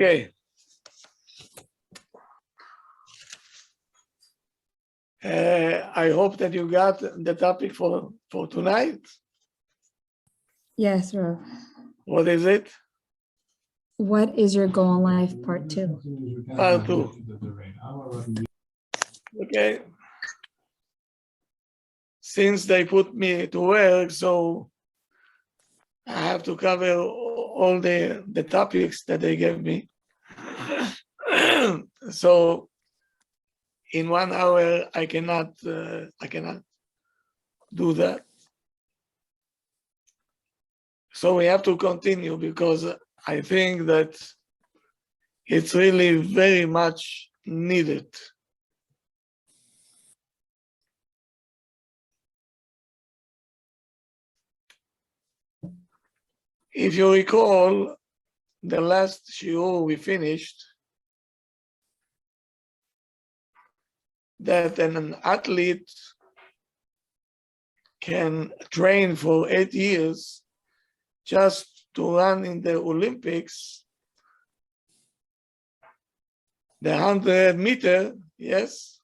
Okay. I hope that you got the topic for tonight. Yes, Rav. What is it? What is your goal in life, part 2? Part 2. Okay. Since they put me to work, so I have to cover all the topics that they gave me. So in 1 hour, I cannot do that. So we have to continue because I think that it's really very much needed. If you recall, the last shiur we finished, that an athlete can train for 8 years just to run in the Olympics, the 100 meter, yes,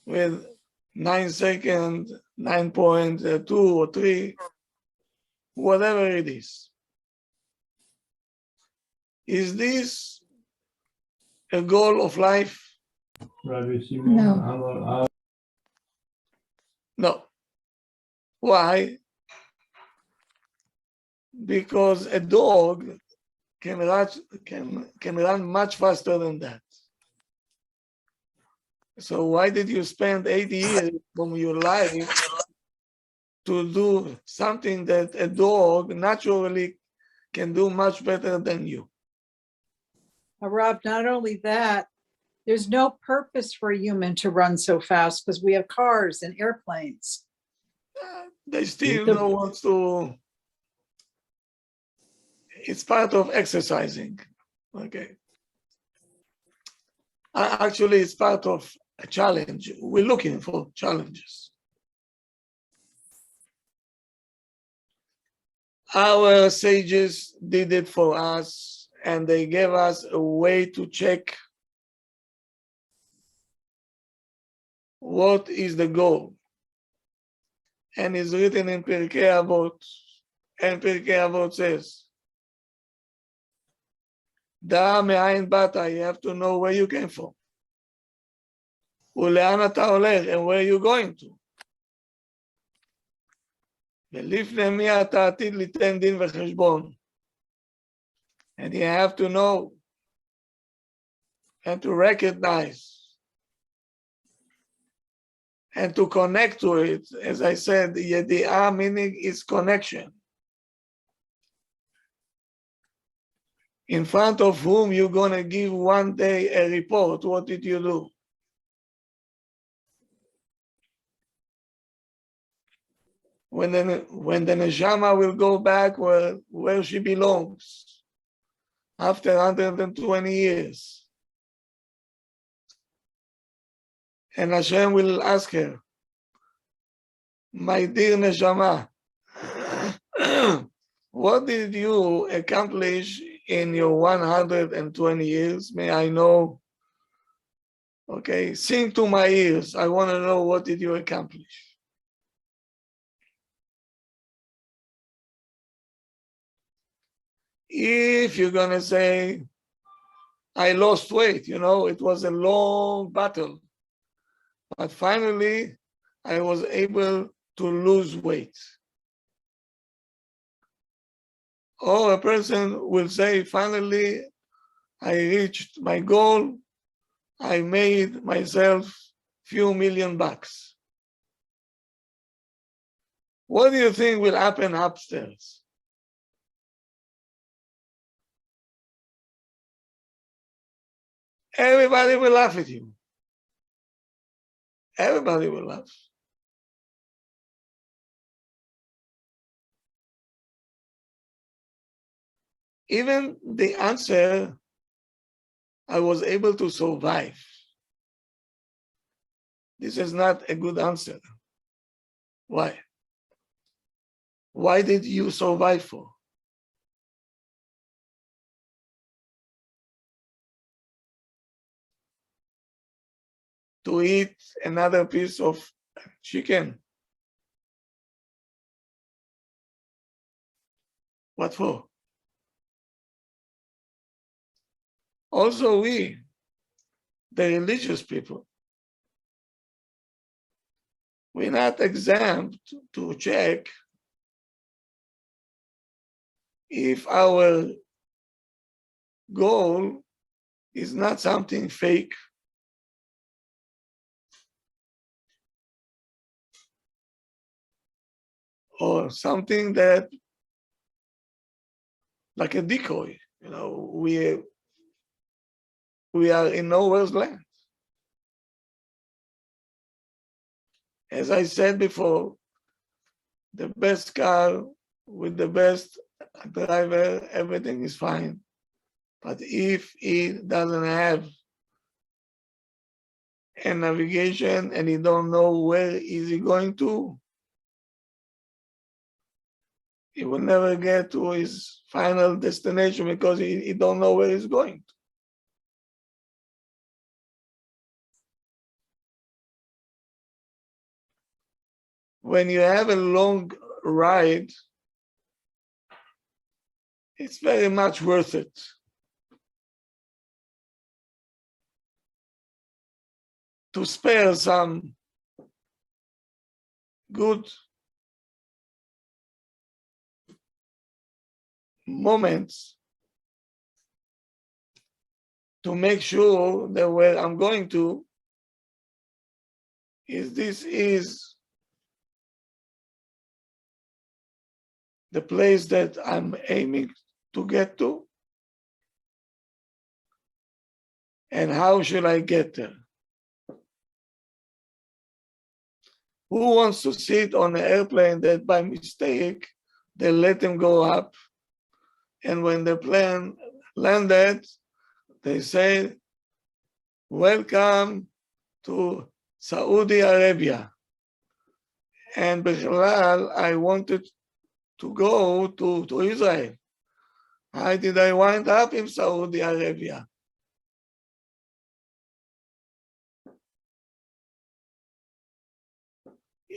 with 9 seconds, 9.2 or 3, whatever it is. Is this a goal of life? No. No. Why? Because a dog can run much faster than that. So why did you spend 80 years from your life to do something that a dog naturally can do much better than you? Rob, not only that, there's no purpose for a human to run so fast because we have cars and airplanes. They still don't want to. It's part of exercising. Okay. Actually, it's part of a challenge. We're looking for challenges. Our sages did it for us, and they gave us a way to check what is the goal. And it's written in Pirkei Avot, and Pirkei Avot says, Da me'ayin bata, you have to know where you came from. Ule'an ata holech, and where you're going to. ולפני מי אתה עתיד ליתן דין וחשבון. And you have to know and to recognize and to connect to it. As I said, yedi'ah meaning is connection. In front of whom you're going to give one day a report. What did you do? When the neshama will go back where she belongs after 120 years. And Hashem will ask her, my dear neshama, what did you accomplish in your 120 years? May I know? Okay, sing to my ears. I want to know, what did you accomplish? If you're going to say, I lost weight, it was a long battle, but finally I was able to lose weight. Or a person will say, finally I reached my goal, I made myself few million bucks. What do you think will happen upstairs? Everybody will laugh at you. Everybody will laugh. Even the answer, I was able to survive. This is not a good answer. Why? Why did you survive for? to eat another piece of chicken. What for? Also we, the religious people, we're not exempt to check if our goal is not something fake, or something that, like a decoy, we are in nowhere's land. As I said before, the best car with the best driver, everything is fine. But if he doesn't have a navigation and he don't know where is he going to, he will never get to his final destination because he don't know where he's going. When you have a long ride, it's very much worth it. To spare some good moments to make sure that where I'm going to is the place that I'm aiming to get to, and how should I get there? Who wants to sit on an airplane that by mistake they let them go up, and when the plane landed, they say, "Welcome to Saudi Arabia." And Bichlal, I wanted to go to Israel. How did I wind up in Saudi Arabia?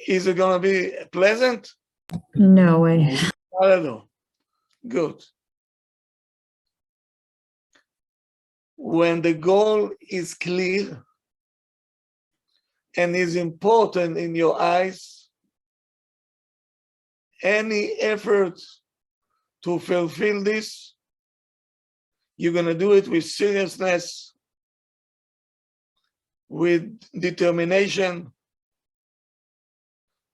Is it going to be pleasant? No way. I don't know. Good. When the goal is clear and is important in your eyes, any effort to fulfill this, you're going to do it with seriousness, with determination,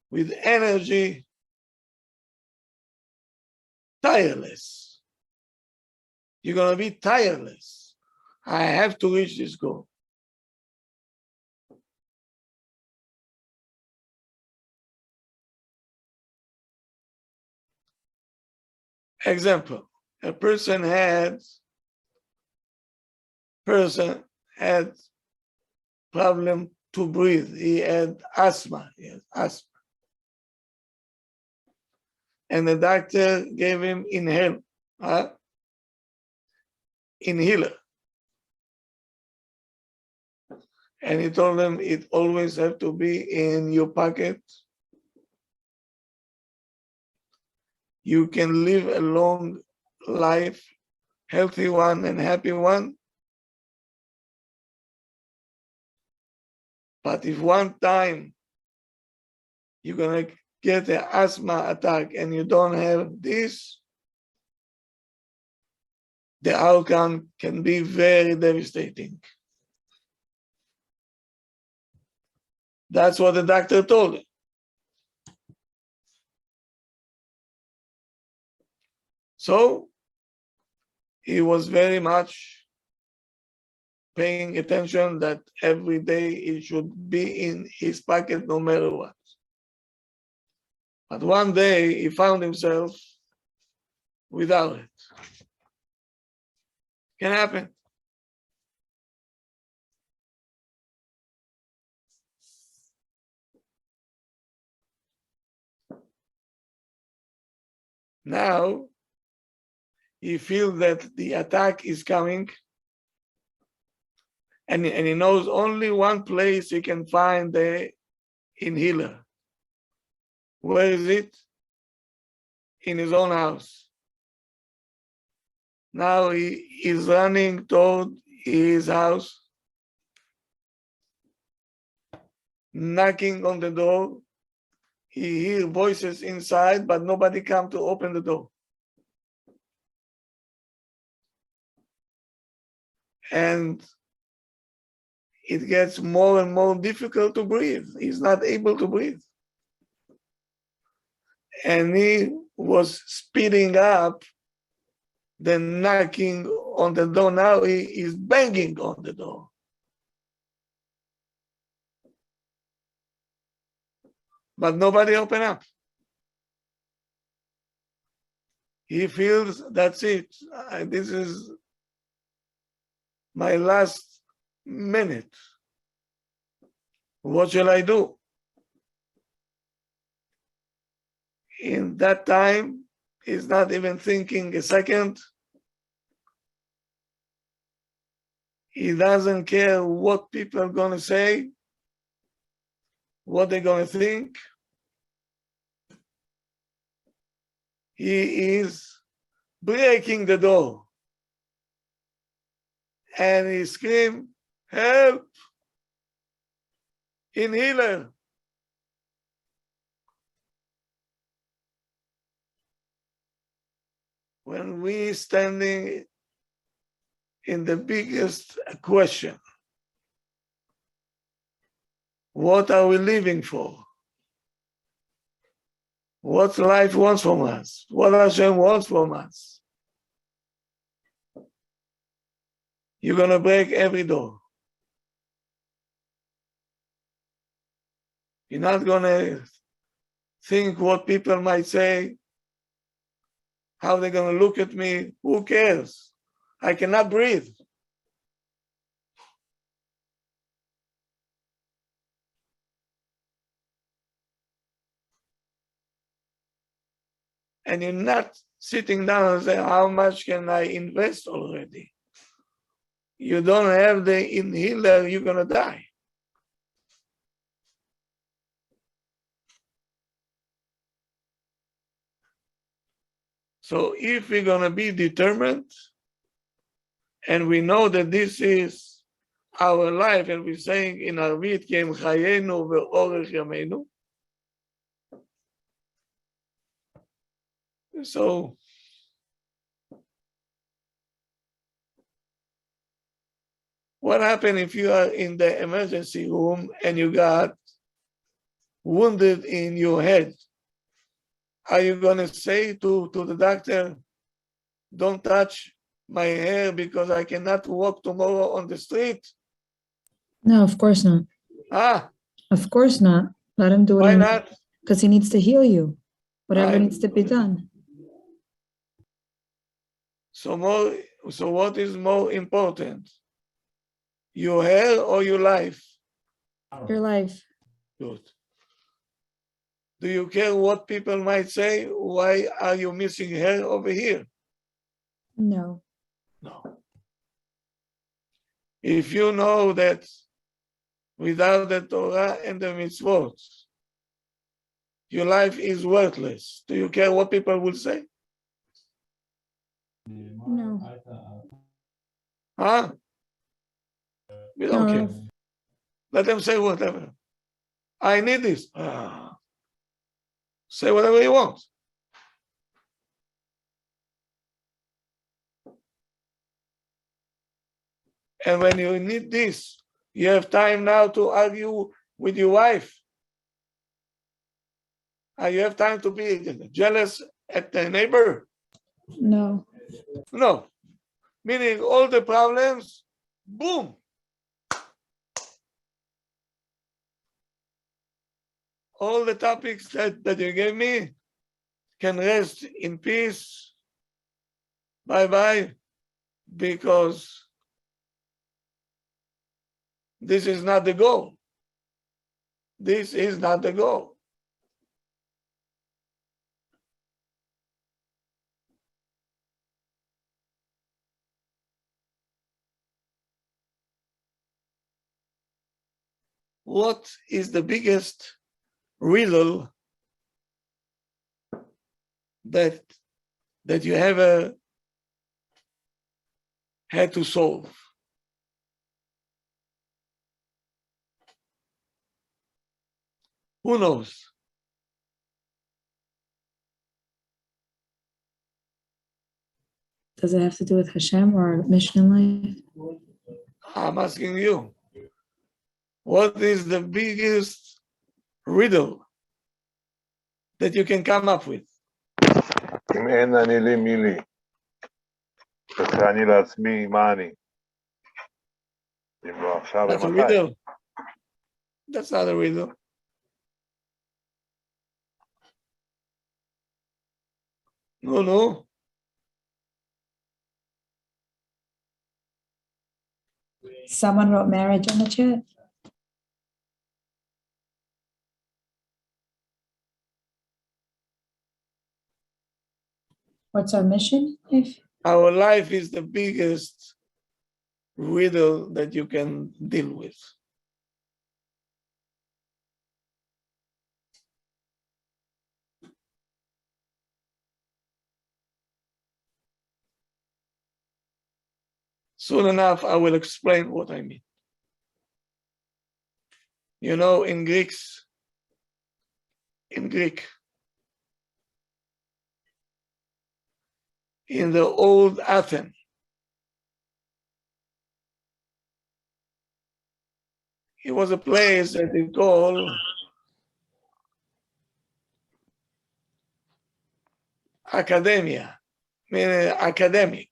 with energy, tireless. You're going to be tireless. I have to reach this goal. Example, a person had problem to breathe. He had asthma. And the doctor gave him inhaler. And he told him it always have to be in your pocket. You can live a long life, healthy one and happy one. But if one time you're gonna get an asthma attack and you don't have this, the outcome can be very devastating. That's what the doctor told him. So he was very much paying attention that every day it should be in his pocket no matter what. But one day he found himself without it. Can happen. Now he feels that the attack is coming and he knows only one place he can find the inhaler. Where is it? In his own house. Now he is running toward his house, knocking on the door. He hears voices inside, but nobody come to open the door. And it gets more and more difficult to breathe. He's not able to breathe. And he was speeding up the knocking on the door. Now he is banging on the door. But nobody open up. He feels that's it. This is my last minute. What shall I do? In that time, he's not even thinking a second. He doesn't care what people are going to say, what they're going to think. He is breaking the door. And he screams, "Help! Inhaler!" When we standing in the biggest question, what are we living for? What life wants from us? What Hashem wants from us? You're going to break every door. You're not going to think what people might say, how they're going to look at me. Who cares? I cannot breathe. And you're not sitting down and saying, how much can I invest already? You don't have the inhaler, you're going to die. So if we're going to be determined, and we know that this is our life, and we're saying in Arvit, Kem Chayenu ve'orech Yameinu. So what happens if you are in the emergency room and you got wounded in your head? Are you going to say to the doctor, don't touch my hair because I cannot walk tomorrow on the street? No, of course not. Ah, Of course not. Let him do why it not? because he needs to heal you. Whatever I- needs to be done. So what is more important? Your hair or your life? Your life. Good. Do you care what people might say? Why are you missing hair over here? No. No. If you know that without the Torah and the mitzvot, your life is worthless, do you care what people will say? No. Huh? We don't No. care. Let them say whatever. I need this. Say whatever you want. And when you need this, you have time now to argue with your wife. You have time to be jealous at the neighbor. No. No. Meaning all the problems, boom. All the topics that you gave me can rest in peace. Bye-bye. Because this is not the goal. This is not the goal. what is the biggest riddle that you ever had to solve? Who knows? Does it have to do with Hashem or mission in life? I'm asking you. What is the biggest riddle that you can come up with? אם אין אני לי מי לי, ואני לעצמי מה אני? אם לא עכשיו That's a ומתי? riddle. That's not a riddle. No. Someone wrote marriage in the chat. What's our mission? Our life is the biggest riddle that you can deal with. Soon enough, I will explain what I mean. You know, in Greek, in the old Athens, it was a place that they call academia, meaning academic.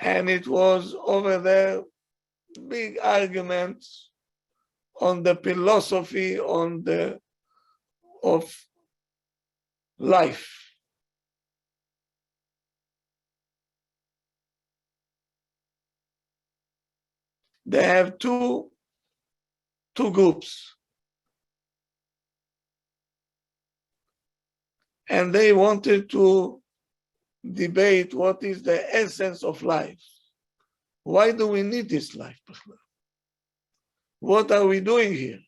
And it was over there big arguments on the philosophy of life. They have two groups. And they wanted to debate what is the essence of life. Why do we need this life? What are we doing here?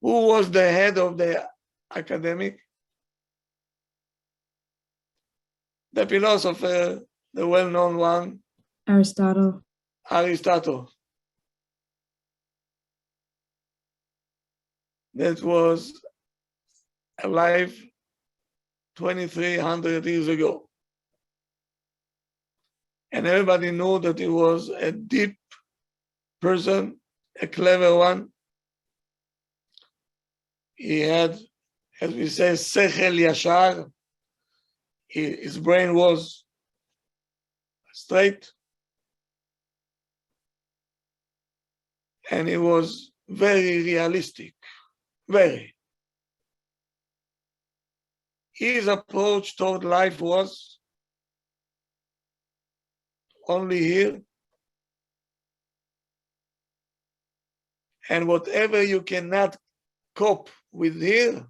Who was the head of the academic? The philosopher, the well-known one, Aristotle. Aristotle. That was alive 2,300 years ago. And everybody knew that he was a deep person, a clever one. He had, as we say, sechel yashar. His brain was straight. And he was very realistic, very. His approach toward life was only here. And whatever you cannot cope with here,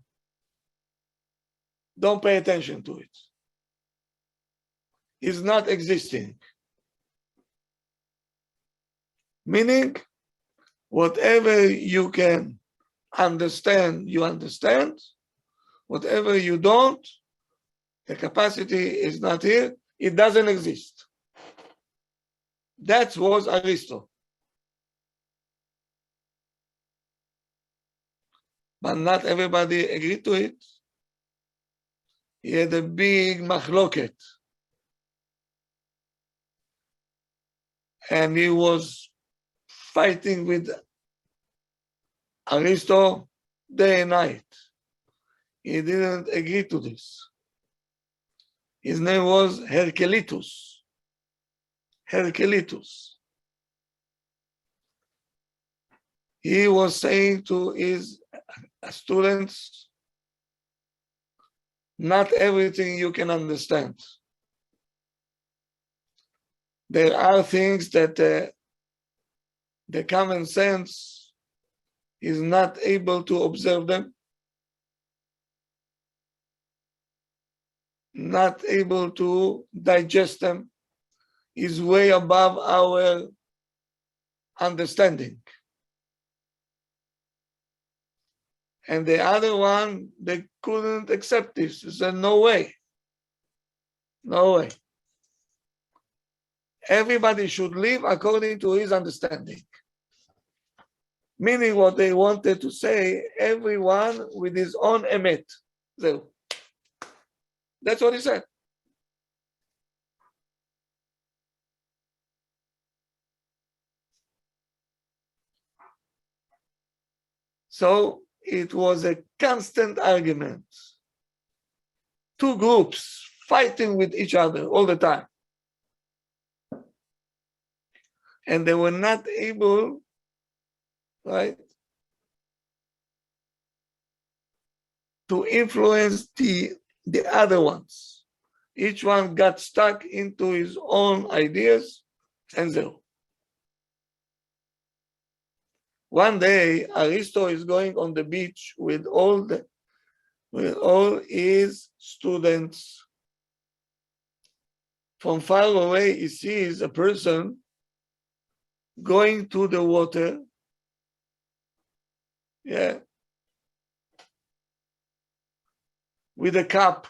don't pay attention to it. It's not existing. Meaning, whatever you can understand, you understand. Whatever you don't, the capacity is not here, it doesn't exist. That was Aristotle. But not everybody agreed to it. He had a big machloket. And he was fighting with Aristotle day and night. He didn't agree to this. His name was Heraclitus. He was saying to his students, not everything you can understand. There are things that the common sense is not able to observe them. not able to digest them, is way above our understanding. And the other one, they couldn't accept this. They said, no way. No way. Everybody should live according to his understanding. Meaning what they wanted to say, everyone with his own emet. So, that's what he said. So it was a constant argument. Two groups fighting with each other all the time. And they were not able, right, to influence the other ones. Each one got stuck into his own ideas and so. One day, Aristotle is going on the beach with all his students. From far away, he sees a person going to the water. Yeah. With a cup.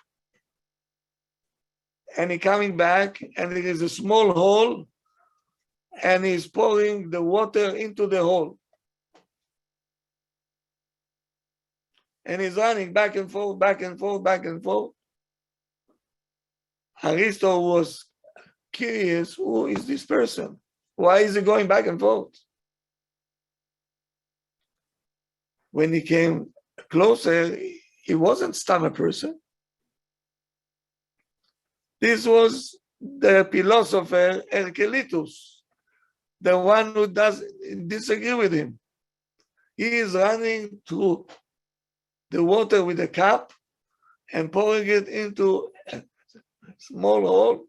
And he coming back, and there is a small hole, and he's pouring the water into the hole. And he's running back and forth, back and forth, back and forth. Aristotle was curious, who is this person? Why is he going back and forth? When he came closer, he wasn't a person. This was the philosopher Heraclitus, the one who doesn't disagree with him. He is running to the water with a cup and pouring it into a small hole.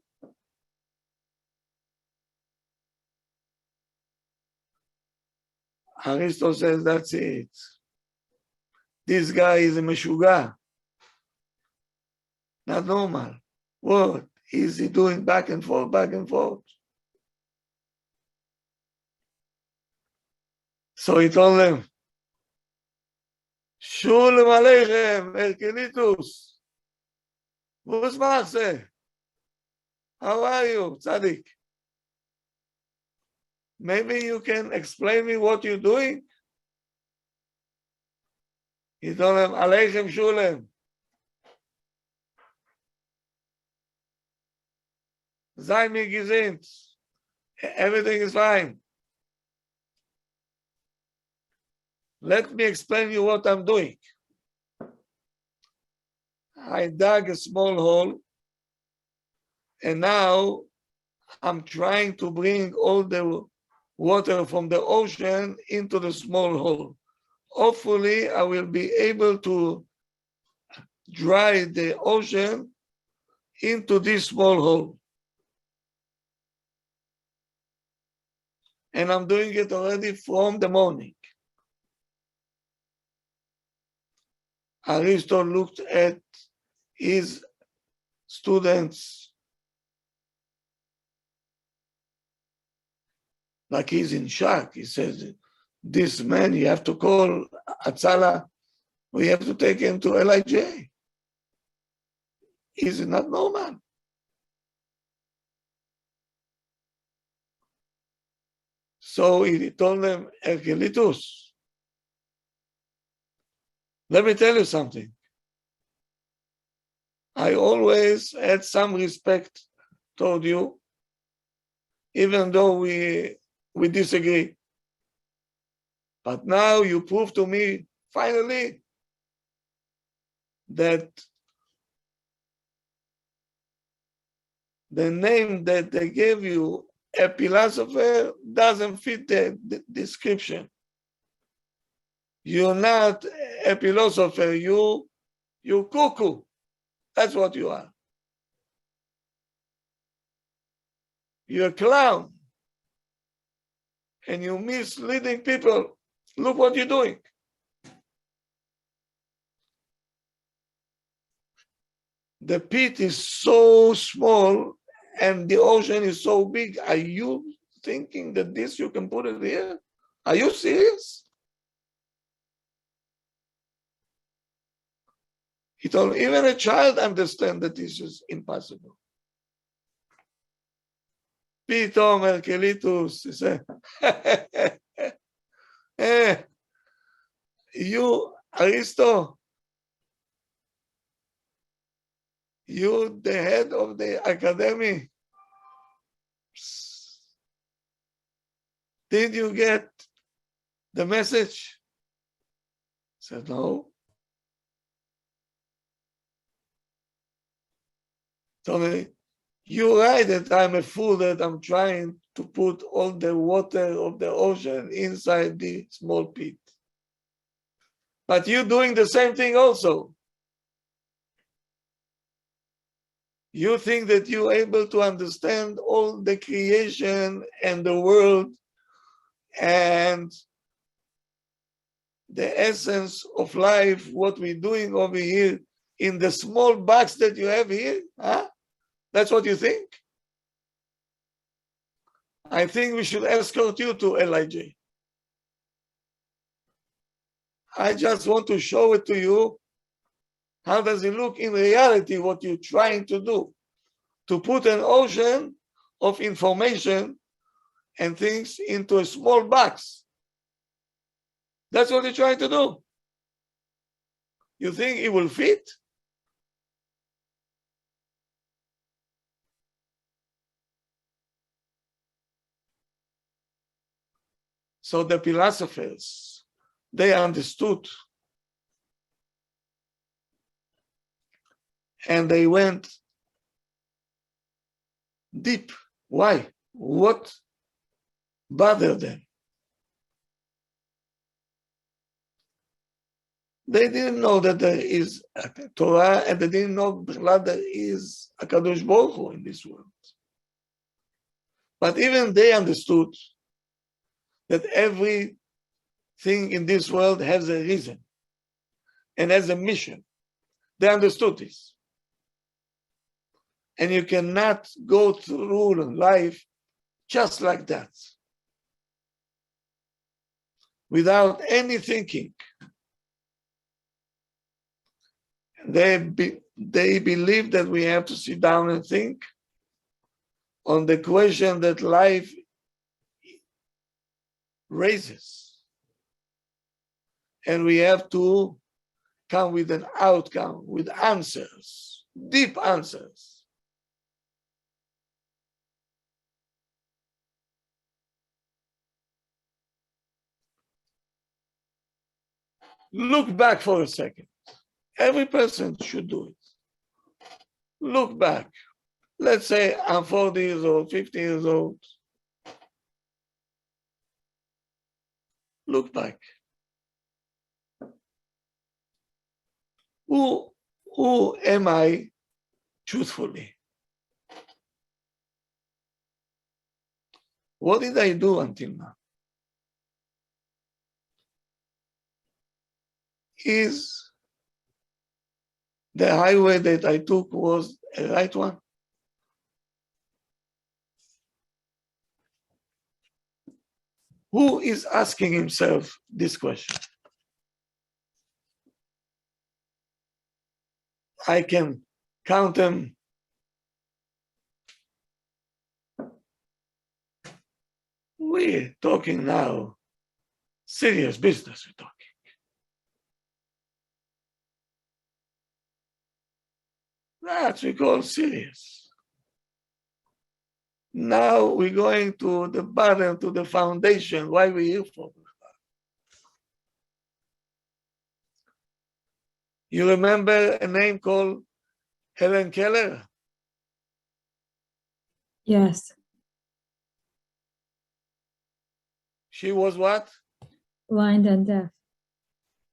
Aristotle says, that's it. This guy is a meshuga. Not normal. What is he doing back and forth, back and forth? So he told them, Shalom Aleichem, Heraclitus. Who's Marse? How are you, Tzaddik? Maybe you can explain me what you're doing? He told him, Aleichem Shalom. Sei mir gesinnt. Everything is fine. Let me explain you what I'm doing. I dug a small hole, and now I'm trying to bring all the water from the ocean into the small hole. Hopefully, I will be able to dry the ocean into this small hole. And I'm doing it already from the morning. Aristotle looked at his students like he's in shock. He says, this man, you have to call Atzala. We have to take him to LIJ. He's not normal. So he told them, Heraclitus, let me tell you something. I always had some respect toward you, even though we disagree. But now you prove to me, finally, that the name that they gave you, a philosopher, doesn't fit the description. You're not a philosopher, you're cuckoo. That's what you are. You're a clown. And you're misleading people. Look what you're doing. the pit is so small and the ocean is so big. Are you thinking that this you can put it here? Are you serious? He told even a child understands that this is impossible. פתאום הרקליטוס, he said, you, Aristo, you, the head of the academy, did you get the message? I said, no. Told me, you're right that I'm a fool that I'm trying to put all the water of the ocean inside the small pit. But you're doing the same thing also. You think that you're able to understand all the creation and the world and the essence of life, what we're doing over here in the small box that you have here? Huh? That's what you think? I think we should escort you to LIJ. I just want to show it to you. How does it look in reality, what you're trying to do? To put an ocean of information and things into a small box. That's what you're trying to do. You think it will fit? So the philosophers, they understood. And they went deep. Why? What bothered them? They didn't know that there is a Torah, and they didn't know that there is a Kadosh Baruch Hu in this world. But even they understood that everything in this world has a reason and has a mission. They understood this. And you cannot go through life just like that, without any thinking. They believe that we have to sit down and think on the question that life raises. And we have to come with an outcome, with answers, deep answers. Look back for a second. Every person should do it. Look back. Let's say I'm 40 years old, 50 years old. Look back. Who am I truthfully? What did I do until now? Is the highway that I took was a right one? Who is asking himself this question? I can count them. We're talking now, serious business we're talking. That's we call serious. Now we're going to the bottom, to the foundation, why we're here for. You remember a name called Helen Keller? Yes. She was what? Blind and deaf.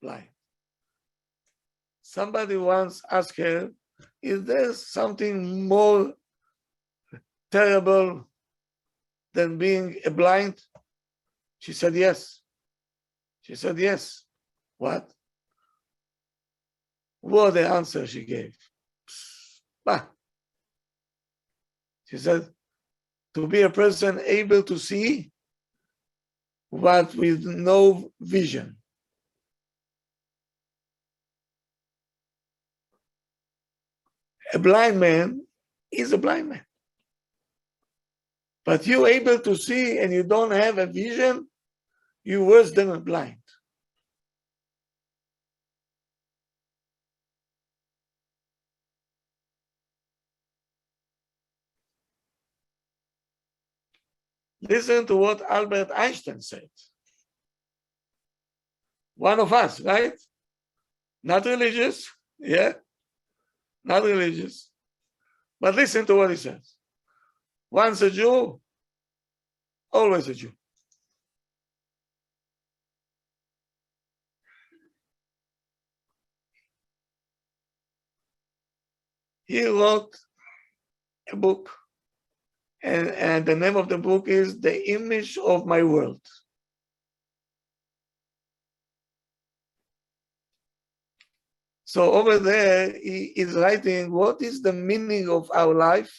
Blind. Somebody once asked her, is there something more terrible than being a blind? She said, yes. She said, yes. What? What the answer she gave? Bah. She said, to be a person able to see, but with no vision. A blind man is a blind man. But you're able to see and you don't have a vision, you're worse than a blind. Listen to what Albert Einstein said. One of us, right? Not religious, yeah? Not religious. But listen to what he says. Once a Jew, always a Jew. He wrote a book, and the name of the book is The Image of My World. So over there, he is writing what is the meaning of our life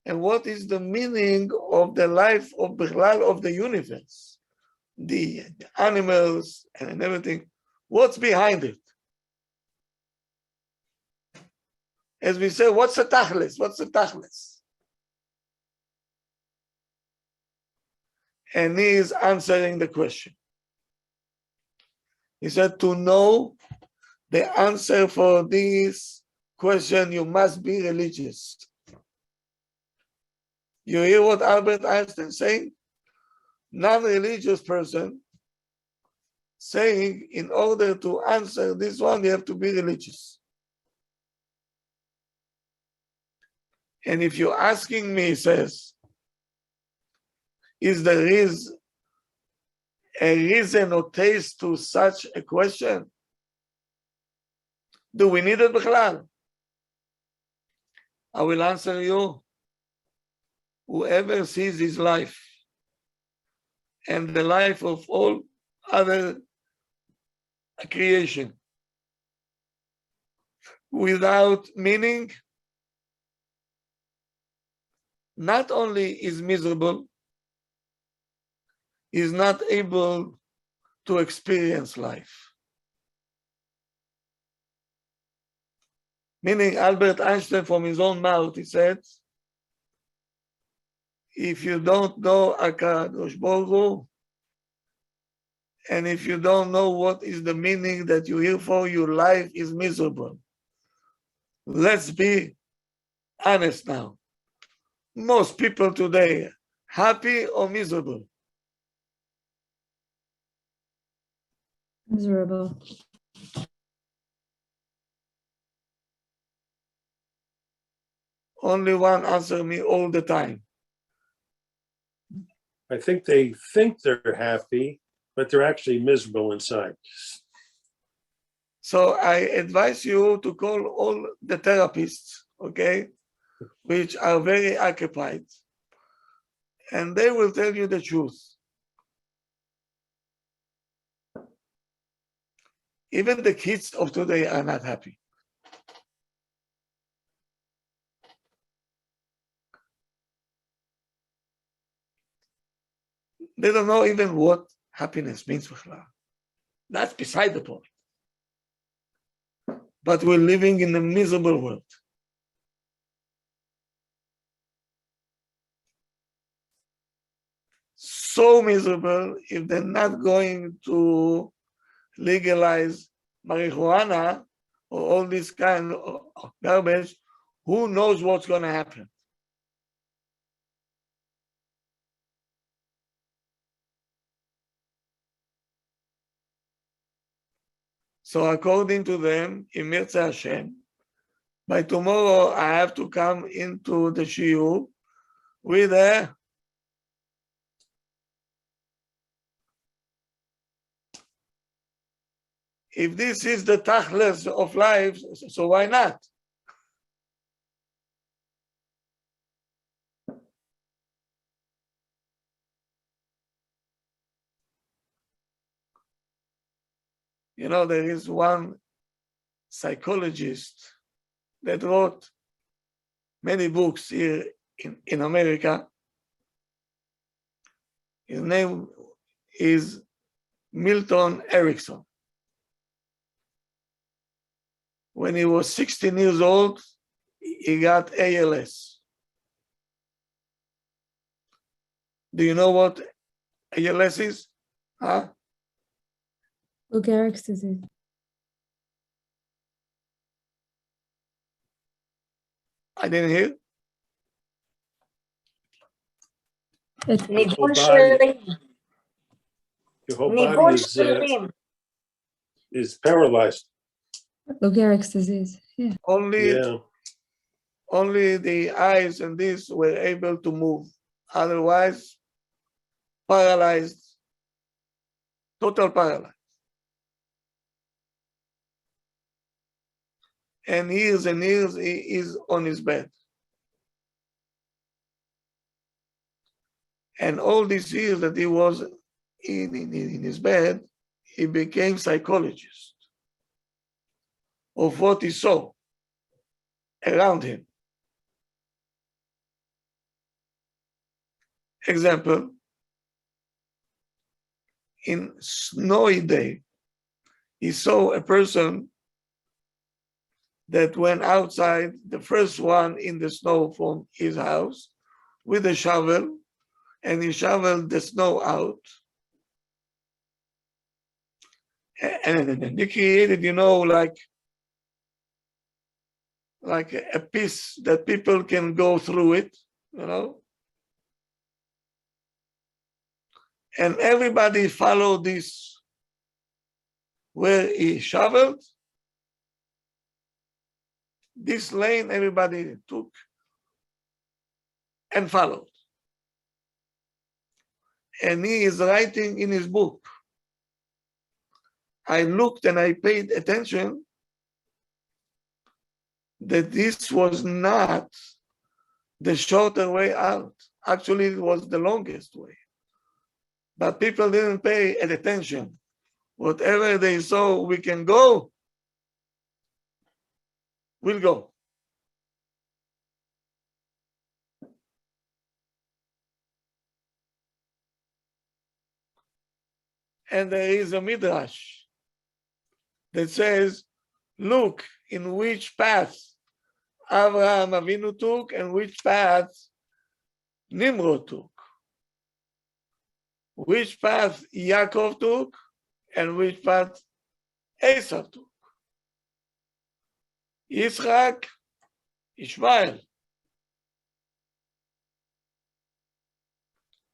and what is the meaning of the life of Bichlal, of the universe, the animals and everything. What's behind it? As we say, what's the tachlis? What's the tachlis? And he is answering the question. He said, to know the answer for this question, you must be religious. You hear what Albert Einstein saying? Non-religious person saying, in order to answer this one, you have to be religious. And if you're asking me, he says, is there a reason or taste to such a question? Do we need it, Bichlal? I will answer you. Whoever sees his life and the life of all other creation without meaning, not only is miserable, is not able to experience life. Meaning Albert Einstein, from his own mouth, he said, if you don't know HaKadosh Baruch Hu, and if you don't know what is the meaning that you're here for, your life is miserable. Let's be honest now. Most people today, happy or miserable? Miserable. Only one answer me all the time. I think they think they're happy, but they're actually miserable inside. So I advise you to call all the therapists, okay, which are very occupied, and they will tell you the truth. Even the kids of today are not happy. They don't know even what happiness means. That's beside the point. But we're living in a miserable world. So miserable, if they're not going to legalize marijuana or all this kind of garbage, who knows what's going to happen? So according to them, in Mirza Hashem, by tomorrow I have to come into the shiur with a if this is the tachlis of life, so why not? You know, there is one psychologist that wrote many books here in America. His name is Milton Erickson. When he was 16 years old, he got ALS. Do you know what ALS is? Huh? Lou Gehrig's disease. I didn't hear. It's Your whole ניוון body, שרירים. your whole ניוון body שרירים. is paralyzed. Lou Gehrig's disease. Yeah. Only Yeah. the eyes and this were able to move. Otherwise, paralyzed, total paralyzed. And years he is on his bed. And all these years that he was in his bed, he became psychologist of what he saw around him. Example, in snowy day, he saw a person that went outside, the first one in the snow from his house, with a shovel, and he shoveled the snow out. And he created, like a piece that people can go through it, And everybody followed this, where he shoveled. This lane, everybody took and followed. And he is writing in his book. I looked and I paid attention that this was not the shorter way out. Actually, it was the longest way. But people didn't pay attention. Whatever they saw, we can go, we'll go. And there is a midrash that says, look in which path Abraham Avinu took and which path Nimrod took. Which path Yaakov took and which path Esau took. Yitzchak, Ishmael.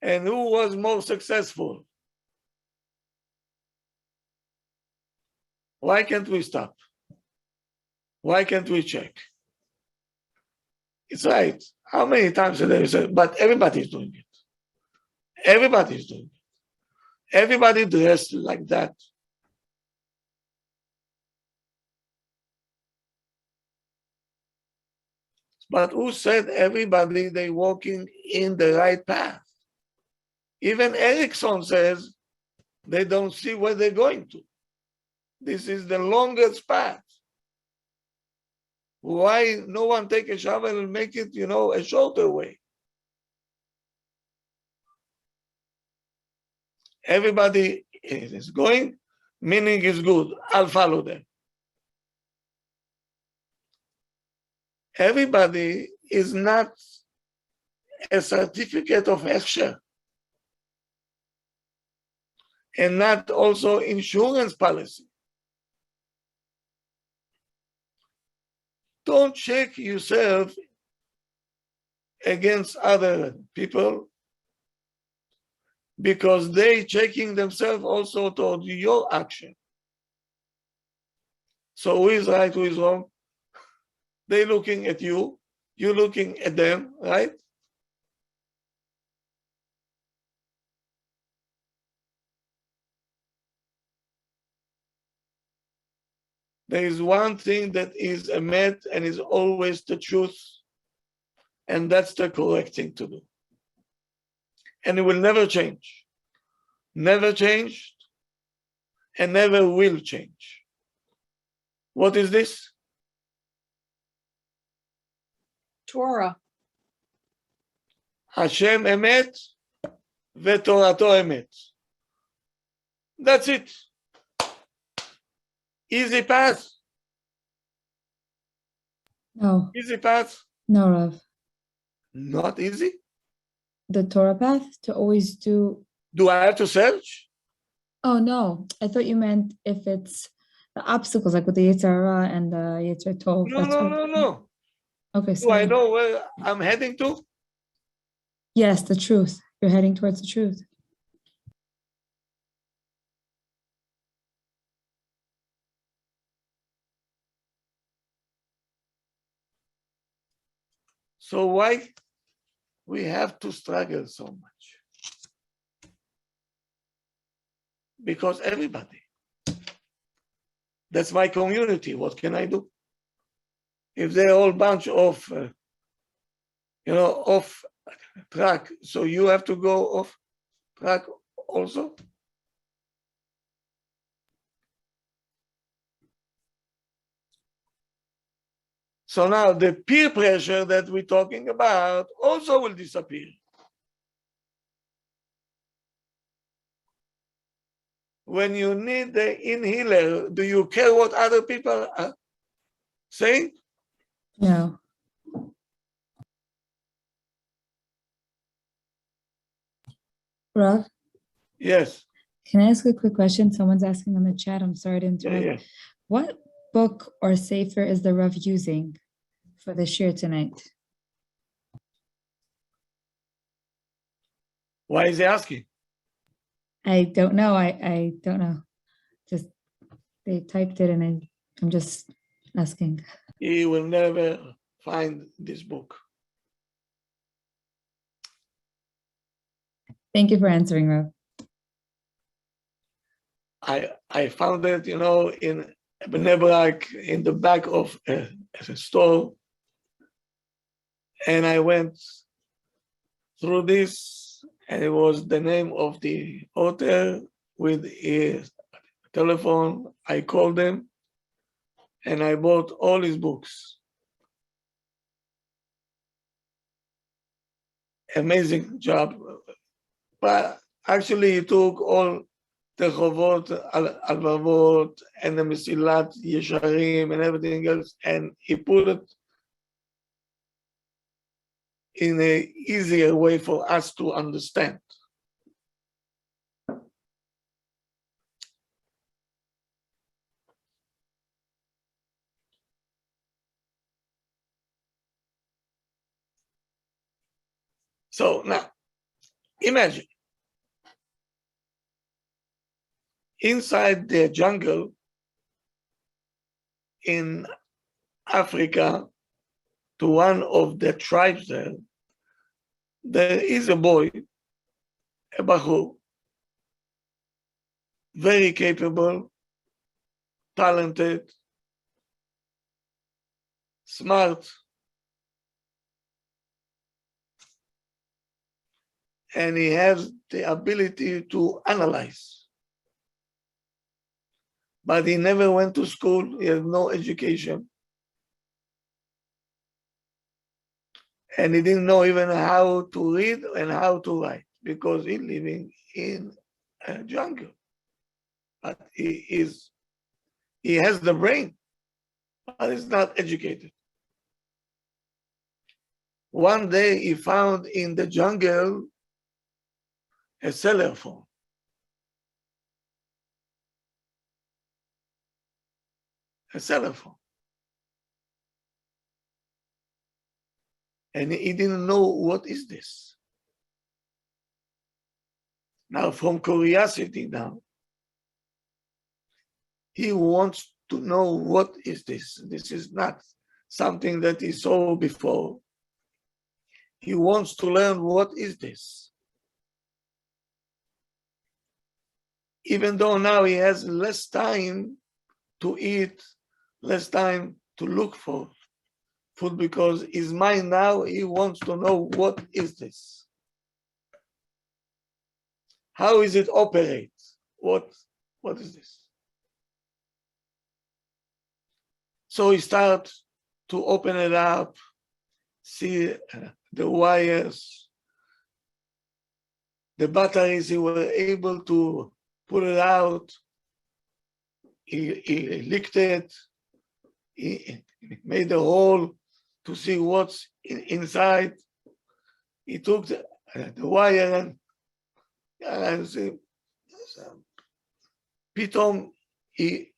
And who was more successful? Why can't we stop? Why can't we check? It's right. How many times a day you say, but everybody's doing it. Everybody's doing it. Everybody dressed like that. But who said everybody they walking in the right path? Even Erickson says they don't see where they're going to. This is the longest path. Why no one take a shovel and make it, a shorter way? Everybody is going, meaning is good. I'll follow them. Everybody is not a certificate of Hechsher and not also insurance policy. Don't check yourself against other people because they checking themselves also toward your action. So who is right, who is wrong? They looking at you, you looking at them, right? There is one thing that is a myth and is always the truth, and that's the correct thing to do. And it will never change. Never changed and never will change. What is this? Torah. Hashem emet v'torato emet. That's it. Easy path. No, Easy path. no, Rav. Not easy. The Torah path to always do. Do I have to search? Oh no, I thought you meant if it's the obstacles, like with the Yetzer Hara and the Yetzer Tov. No, That's no, what. no, no. Okay, Do I sorry. know where I'm heading to? Yes, the truth. You're heading towards the truth. So why we have to struggle so much? Because everybody. That's my community. What can I do? If they're all bunch of, off track, so you have to go off track also? So now the peer pressure that we're talking about also will disappear. When you need the inhaler, do you care what other people are saying? No. Rav, Yes. can I ask a quick question? Someone's asking on the chat. I'm sorry to Yeah, interrupt. yeah. What book or sefer is the Rav using for the shir tonight? Why is he asking? I don't know. I don't know. Just they typed it and I'm just asking. He will never find this book. Thank you for answering, Rav. I found it, in Bnei Brak, in the back of a store, and I went through this, and it was the name of the author with his telephone. I called them, and I bought all his books. Amazing job. But actually, he took all the Chovot, Alvavot, and the Mesilat Yesharim, and everything else, and he put it in an easier way for us to understand. So now, imagine, inside the jungle in Africa, to one of the tribes there is a boy, a Bahur, very capable, talented, smart, and he has the ability to analyze. But he never went to school, he has no education. And he didn't know even how to read and how to write because he's living in a jungle. But he has the brain, but he's not educated. One day he found in the jungle a cellular phone. A cellular phone. And he didn't know what is this. Now, from curiosity now, he wants to know what is this. This is not something that he saw before. He wants to learn what is this. Even though now he has less time to eat, less time to look for food, because his mind now, he wants to know what is this. How is it operate? What is this? So he starts to open it up see the wires, the batteries. He was able to pull it out. He licked it. He made a hole to see what's inside. He took the wire and pithom he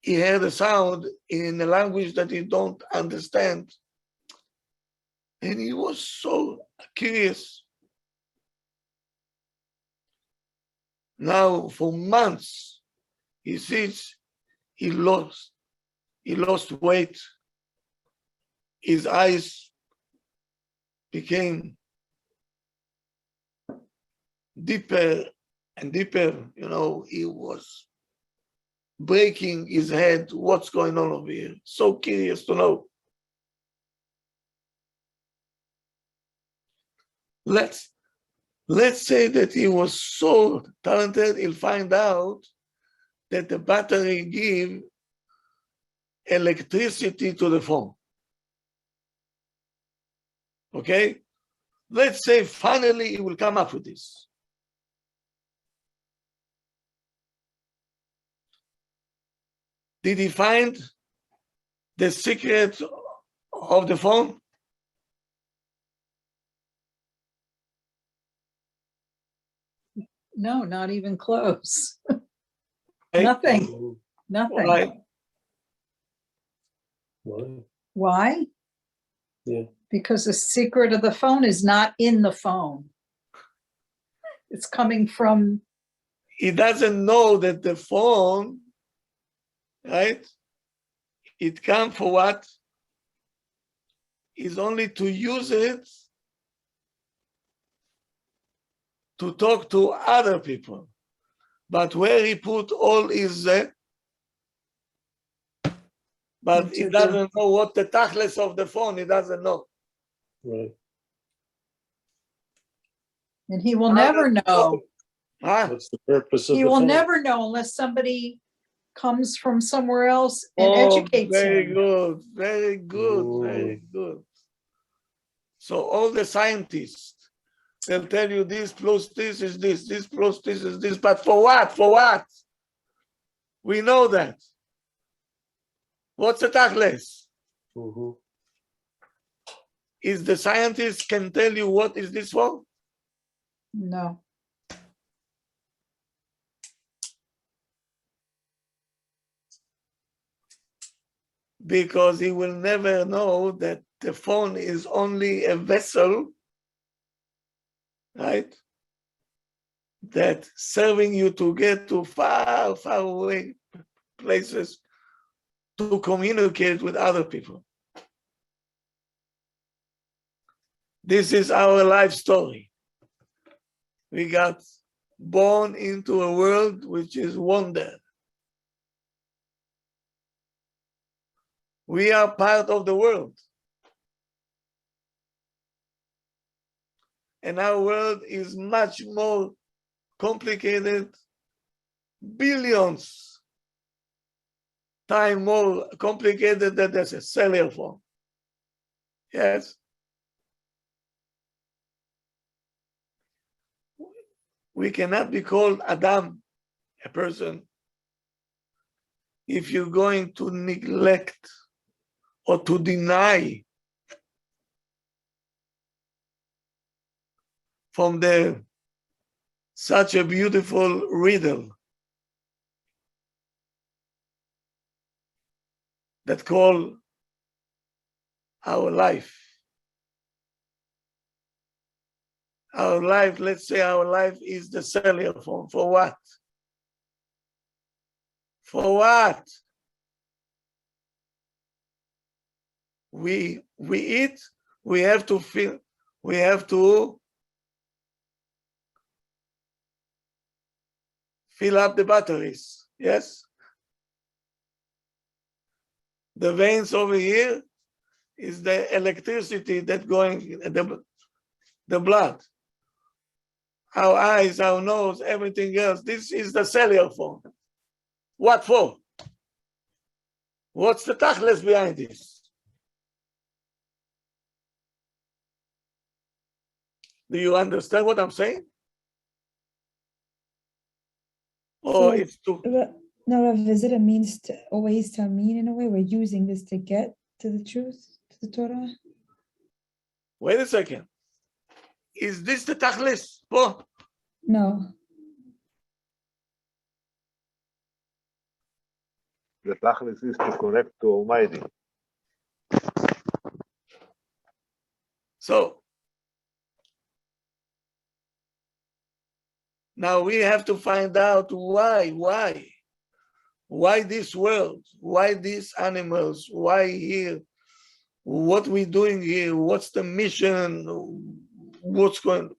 heard a sound in a language that he don't understand. And he was so curious. Now for months, he sees he lost weight. His eyes became deeper and deeper. He was breaking his head. What's going on over here? So curious to know. Let's say that he was so talented, he'll find out that the battery give electricity to the phone. Okay? Let's say finally he will come up with this. Did he find the secret of the phone? No, not even close. Okay? Nothing. Nothing. Why? Well, Why? yeah. Because the secret of the phone is not in the phone. It's coming from, He doesn't know that the phone, right? It comes for what? Is only to use it to talk to other people. But where he put all his, but he doesn't know what the tachlis of the phone, he doesn't know. Right. and he will never know. Huh? What's the purpose of He the will phone? never know unless somebody comes from somewhere else and Oh, educates very him. good, very good, very Ooh. good. So all the scientists, they'll tell you this plus this is this plus this is this, but for what? For what? We know that. What's the tachlis? Mhm. Is the scientist can tell you what is this for? No. Because he will never know that the phone is only a vessel, right? That serving you to get to far, far away places to communicate with other people. This is our life story. We got born into a world which is wonder. We are part of the world. And our world is much more complicated, billions times more complicated than the cellular phone. Yes. We cannot be called Adam, a person, if you're going to neglect or to deny from the such a beautiful riddle that call our life. Our life, let's say our life is the cellular phone. For what? For what? We eat, we have to fill up the batteries. Yes? The veins over here is the electricity that going the blood. Our eyes, our nose, everything else. This is the cellular phone. What for? What's the tachlis behind this? Do you understand what I'm saying? Or So, it's too, no, Rav, is it a means to always to mean in a way? We're using this to get to the truth, to the Torah? wait a second. Is this the tachlis? Oh, No. The tachlis is to connect to Almighty. so now we have to find out why this world, why these animals, why here, what we doing here, what's the mission, what's going.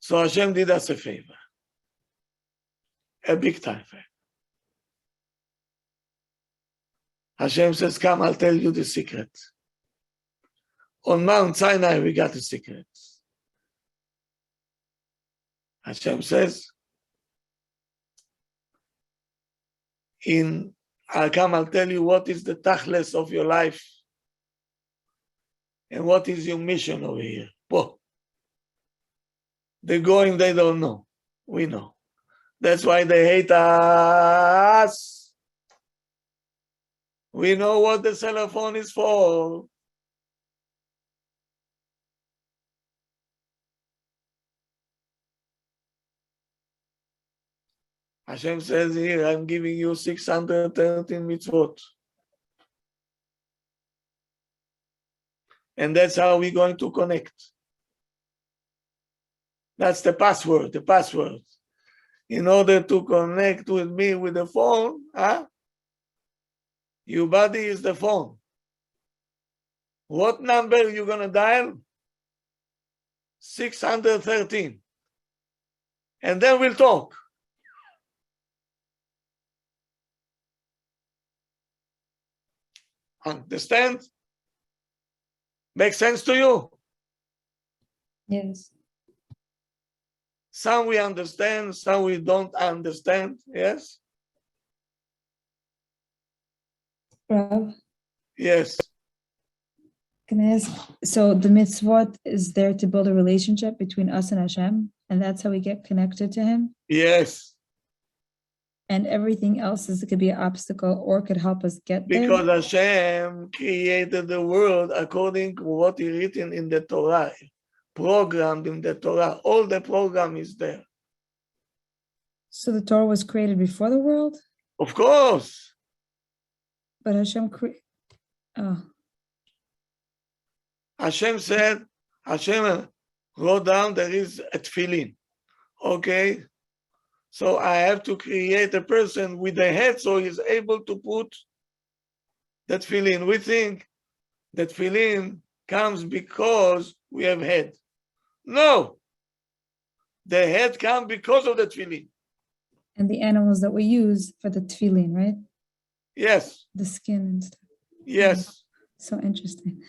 So Hashem did us a favor, a big time favor. Hashem says, come, I'll tell you the secret. On Mount Sinai, we got the secret. Hashem says, I'll come, I'll tell you what is the tachlis of your life and what is your mission over here. Whoa. They're going, they don't know. We know. That's why they hate us. We know what the cell phone is for. Hashem says here, I'm giving you 613 mitzvot. And that's how we're going to connect. That's the password, In order to connect with me with the phone, your body is the phone. What number you going to dial? 613. And then we'll talk. Understand? Make sense to you? Yes. Some we understand, some we don't understand. Yes? Rav, Yes. can I ask, so the mitzvot is there to build a relationship between us and Hashem, and that's how we get connected to Him? Yes. And everything else is could be an obstacle or could help us get there? Because Hashem created the world according to what He written in the Torah, programmed in the Torah. All the program is there. So the Torah was created before the world? Of course. But Hashem Hashem said, Hashem wrote down there is a tefillin. Okay? So I have to create a person with a head so he's able to put that tefillin. We think that tefillin comes because we have head. No. The head comes because of the tefillin. and the animals that we use for the tefillin, right? Yes. The skin and stuff. Yes. So interesting.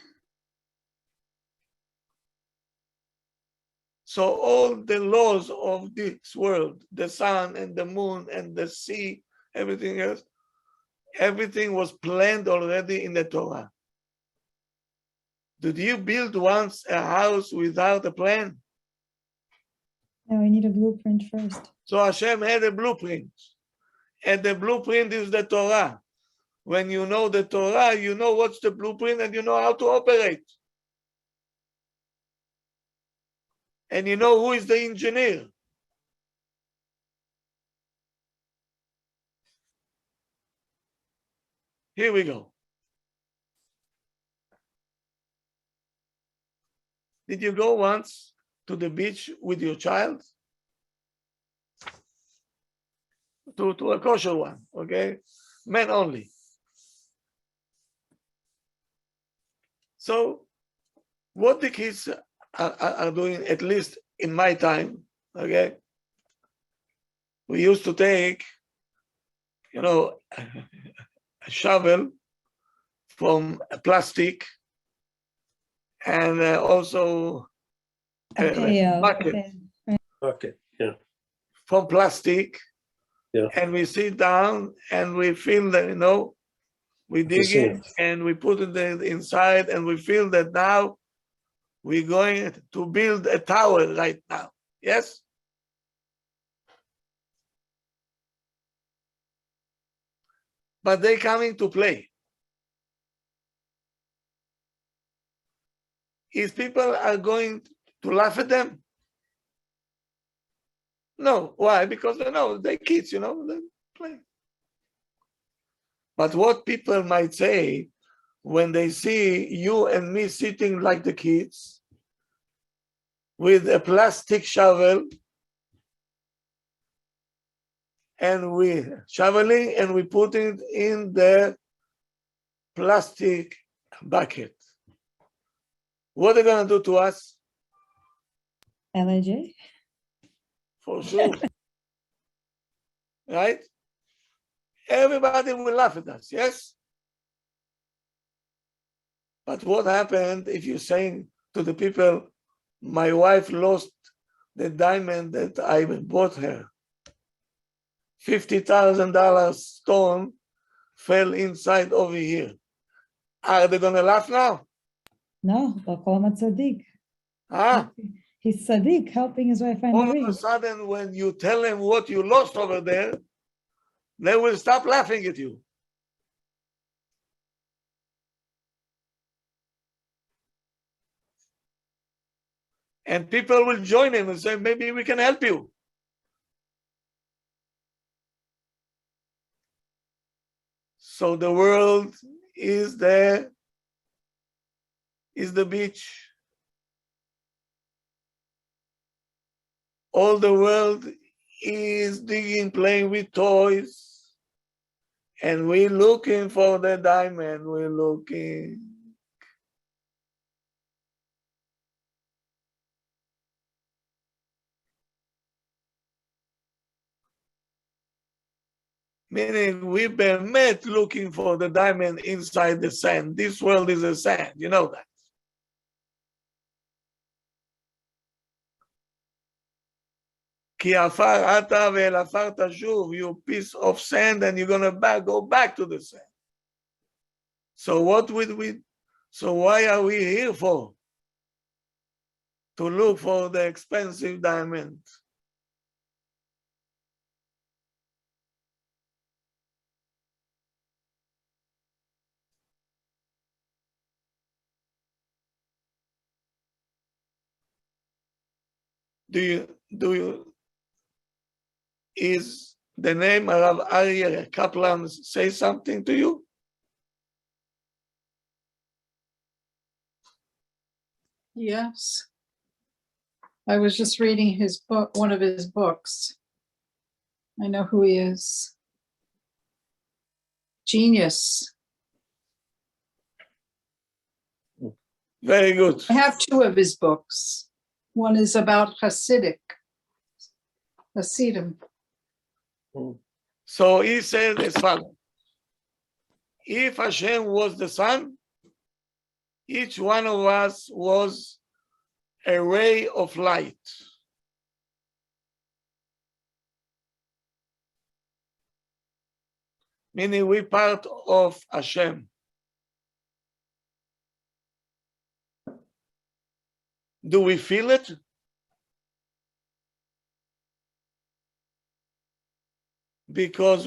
So all the laws of this world, the sun and the moon and the sea, everything else, everything was planned already in the Torah. Did you build once a house without a plan? Now we need a blueprint first. So Hashem had a blueprint. And the blueprint is the Torah. When you know the Torah, you know what's the blueprint and you know how to operate. And you know who is the engineer. Here we go. Did you go once to the beach with your child? To a kosher one, okay? Men only. So what the kids are doing, at least in my time, okay? We used to take, a shovel from plastic and also a bucket Okay, yeah. from plastic. Yeah. And we sit down and we fill the, We dig it and we put it inside, and we feel that now we're going to build a tower right now. Yes? But they're coming to play. If people are going to laugh at them? No. Why? Because they know they're kids, they play. But what people might say when they see you and me sitting like the kids with a plastic shovel, and we shoveling and we put it in the plastic bucket. What are they going to do to us? LIJ? For sure. Right? Everybody will laugh at us, yes? But what happened if you're saying to the people, my wife lost the diamond that I bought her? $50,000 stone fell inside over here. Are they going to laugh now? No, they'll call him a tzaddik. He's tzaddik, helping his wife find the All ring. of a sudden, when you tell them what you lost over there, they will stop laughing at you. And people will join him and say, maybe we can help you. So the world is the beach. All the world is digging, playing with toys. And we're looking for the diamond. We're looking. Meaning we've been met looking for the diamond inside the sand. This world is a sand, you know that. Ki afar ata ve'el afar tashuv, you piece of sand, and you're gonna go back to the sand. So why are we here for? To look for the expensive diamond. Is the name Rav Aryeh Kaplan say something to you? Yes. I was just reading his book, one of his books. I know who he is. Genius. Very good. I have two of his books. One is about Hasidim. So he said as follows: if Hashem was the sun, each one of us was a ray of light. Meaning we're part of Hashem. Do we feel it? Because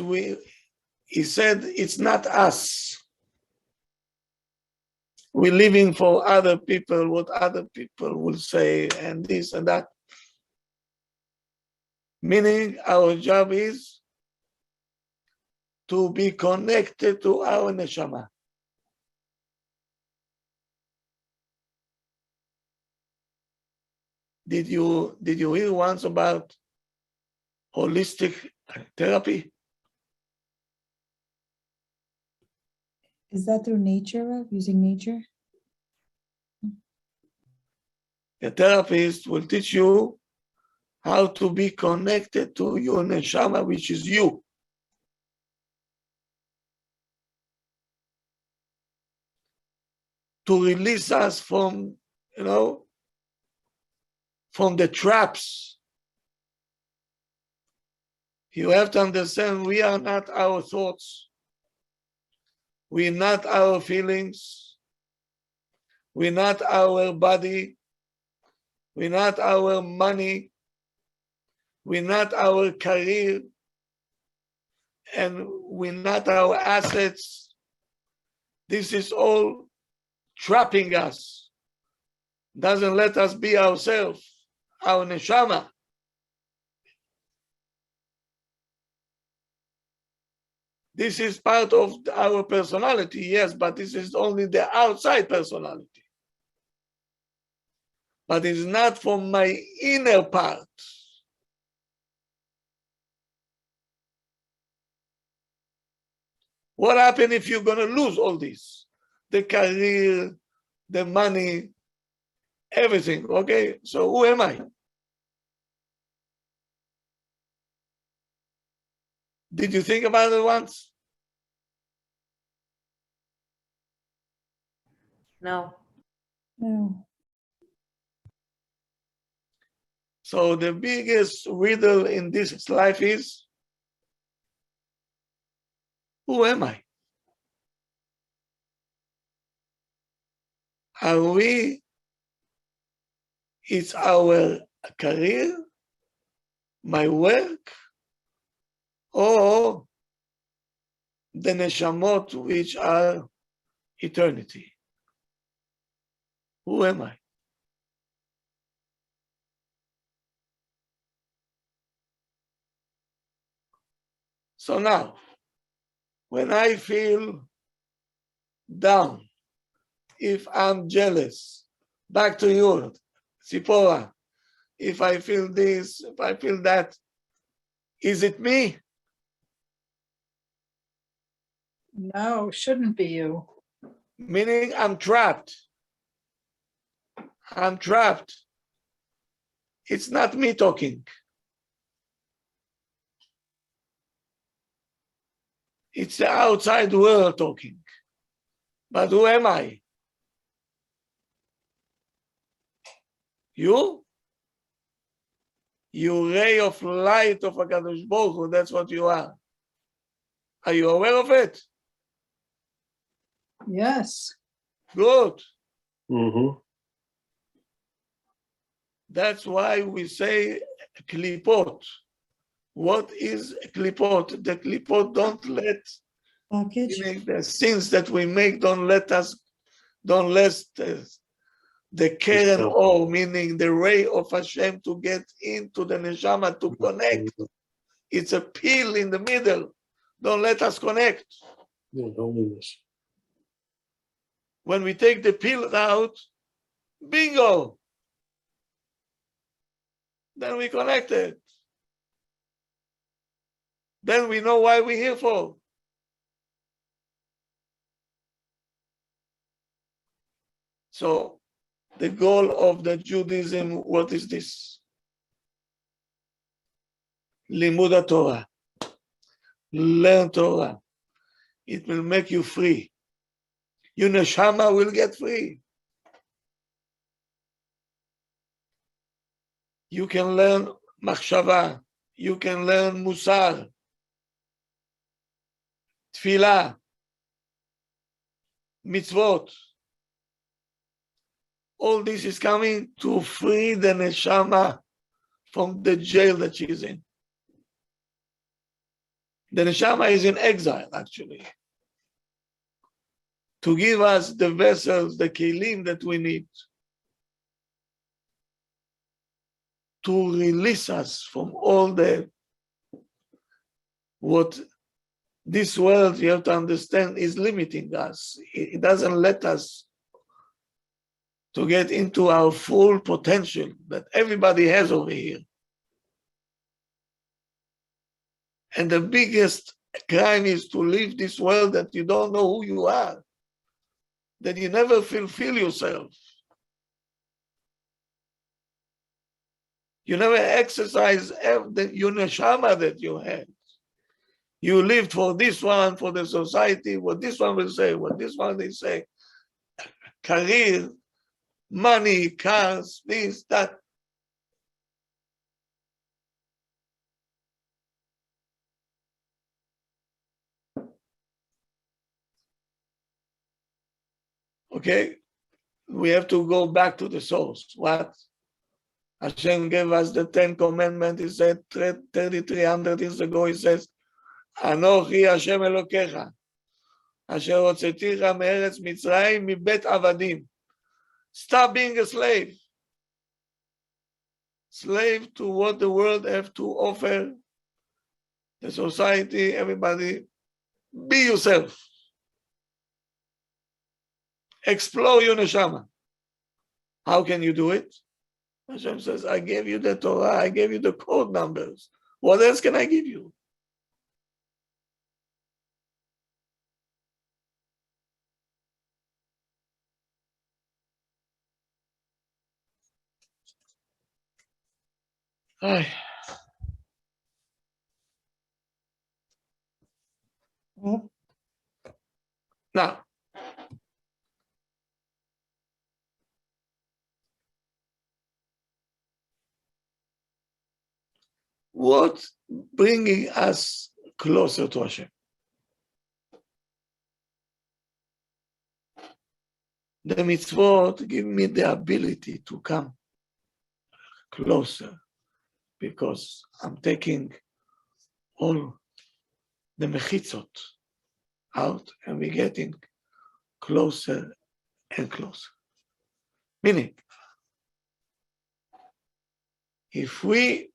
he said it's not us. We're living for other people, what other people will say, and this and that. Meaning our job is to be connected to our neshama. Did you hear once about holistic therapy? Is that through nature, Rav? Using nature? The therapist will teach you how to be connected to your neshama, which is you. To release us from, from the traps. You have to understand we are not our thoughts. We're not our feelings. We're not our body. We're not our money. We're not our career. And we're not our assets. This is all trapping us. Doesn't let us be ourselves, our neshama. This is part of our personality, yes, but this is only the outside personality. But it's not from my inner part. What happens if you're going to lose all this? The career, the money, everything, okay? So who am I? Did you think about it once? No. No. So the biggest riddle in this life is, who am I? Are we, it's our career, my work, or the neshamot which are eternity? Who am I? So now, when I feel down, if I'm jealous, back to you, Sipora, if I feel this, if I feel that, is it me? No, shouldn't be you. Meaning I'm trapped. I'm trapped. It's not me talking. It's the outside world talking. But who am I? You? You ray of light of HaKadosh Baruch Hu, that's what you are. Are you aware of it? Yes. Good. Mm-hmm. That's why we say klipot. What is klipot? The klipot don't let, Blockage. meaning the sins that we make don't let the keren or, meaning the ray of Hashem, to get into the neshama, to connect. It's a pill in the middle. Don't let us connect. Yeah, holiness. When we take the pill out, bingo. Then we connect it. Then we know why we're here for. So the goal of the Judaism, what is this? Limud Torah. Learn Torah. It will make you free. Your neshama will get free. You can learn machshava. You can learn musar, tfilah, mitzvot. All this is coming to free the neshama from the jail that she is in. The neshama is in exile, actually, to give us the vessels, the kelim that we need to release us from all what this world, you have to understand, is limiting us. It doesn't let us to get into our full potential that everybody has over here. And the biggest crime is to leave this world that you don't know who you are, that you never fulfill yourself. You never exercise your neshama that you had. You lived for this one, for the society, what this one will say, what this one will say. Career, money, cars, this, that. Okay? We have to go back to the source. What? Hashem gave us the 10 Commandments. He said 3,300 years ago, he says, Anochi Hashem Elokecha, Asher hotzeticha me'eretz Mitzrayim mibet avadim. Stop being a slave. Slave to what the world have to offer, the society, everybody. Be yourself. Explore your neshama. How can you do it? Hashem says, I gave you the Torah, I gave you the code numbers. What else can I give you? Ay. Now, what bringing us closer to Hashem? The mitzvot give me the ability to come closer because I'm taking all the mechitzot out and we're getting closer and closer. Meaning, if we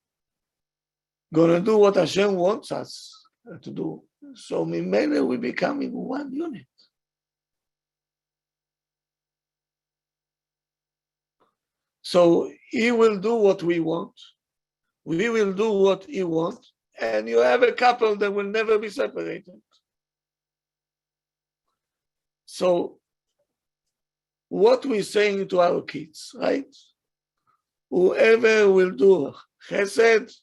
gonna do what Hashem wants us to do, so maybe we're becoming one unit. So he will do what we want, we will do what he wants, and you have a couple that will never be separated. So what we're saying to our kids, right? Whoever will do chesed,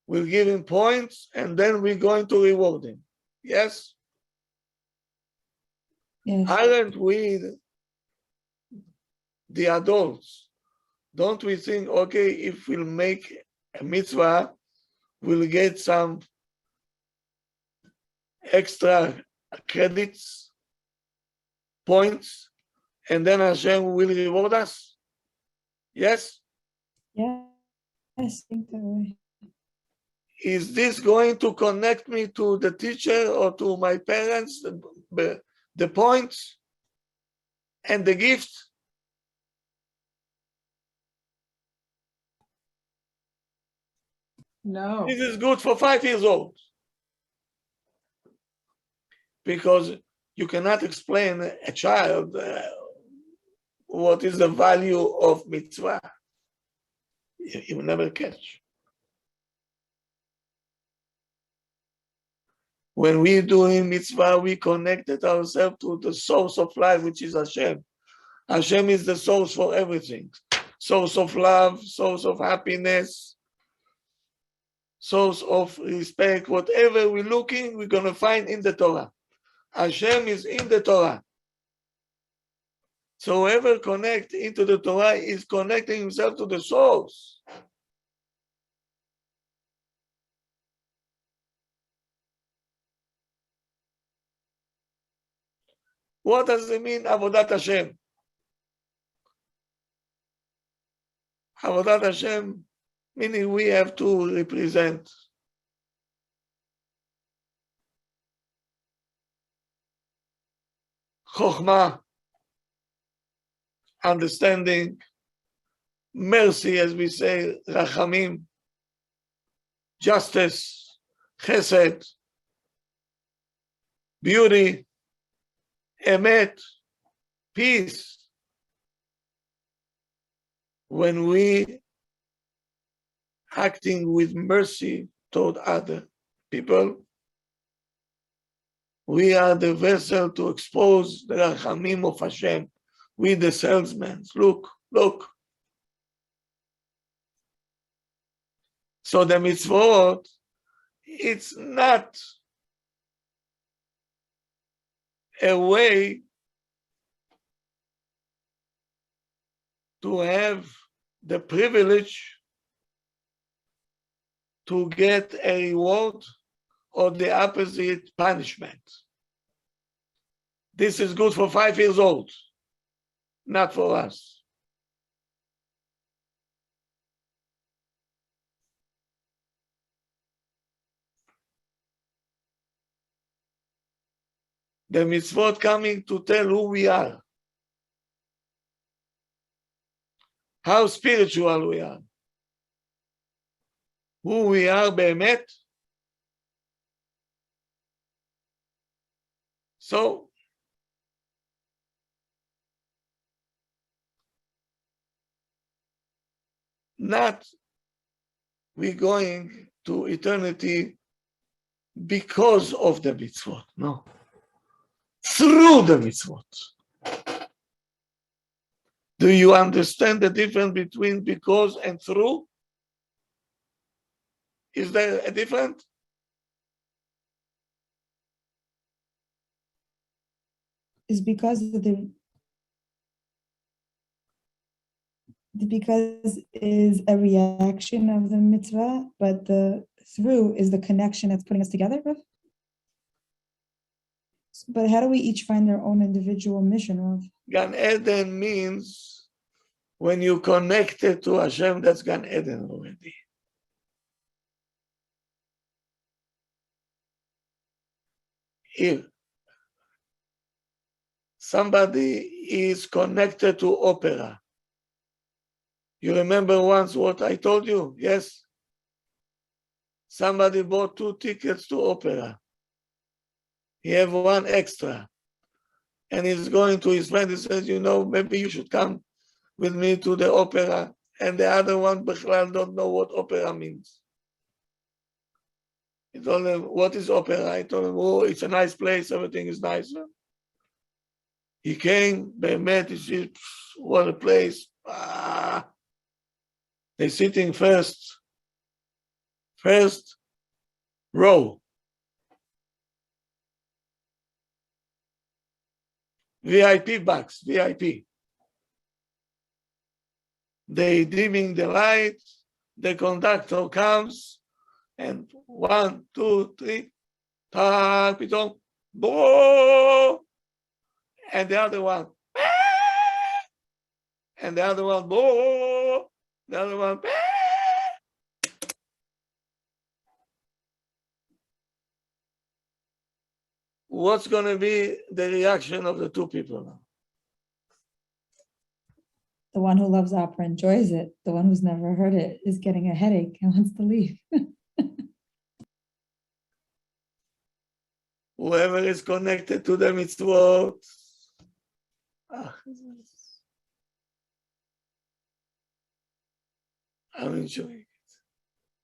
we'll give him points, and then we're going to reward him. Yes? Yes. Aren't we the adults? Don't we think, okay, if we'll make a mitzvah, we'll get some extra credits, points, and then Hashem will reward us? Yes? Yes, I think that way. Is this going to connect me to the teacher or to my parents, the points and the gift? No. This is good for 5 years old. Because you cannot explain a child what is the value of mitzvah. You will never catch. When we doing mitzvah, we connected ourselves to the source of life, which is Hashem. Hashem is the source for everything. Source of love, source of happiness, source of respect. Whatever we're looking, we're going to find in the Torah. Hashem is in the Torah. So whoever connects into the Torah is connecting himself to the source. What does it mean, Avodat Hashem? Avodat Hashem, meaning we have to represent Chokhmah, understanding, mercy, as we say, Rachamim, justice, Chesed, beauty, Emet, peace. When we acting with mercy toward other people, we are the vessel to expose the Rachamim of Hashem. We the salesmen. Look, look. So the mitzvot, it's not a way to have the privilege to get a reward or the opposite punishment. This is good for 5 years old, not for us. The mitzvot coming to tell who we are, how spiritual we are, who we are באמת. So, not we going to eternity because of the mitzvot, no. Through the mitzvot. Do you understand the difference between because and through? Is there a difference? Is because is a reaction of the mitzvah, but the through is the connection that's putting us together. Rav? But how do we each find their own individual mission, Rav? Gan Eden means when you connected to Hashem, that's Gan Eden already. If somebody is connected to opera, you remember once what I told you? Yes? Somebody bought 2 tickets to opera. He have 1 extra. And he's going to his friend, he says, you know, maybe you should come with me to the opera. And the other one, Bechlal, don't know what opera means. He told him, what is opera? I told him, oh, it's a nice place, everything is nice. He came, they met, he said, what a place. Ah. They're sitting first row. VIP box, VIP. They dimming the light, the conductor comes, and 1, 2, 3, tak, pitom, bo, and the other one, and the other one, bo, the other one, what's going to be the reaction of the 2 people now? The one who loves opera enjoys it. The one who's never heard it is getting a headache and wants to leave. Whoever is connected to the mitzvot, I'm enjoying it.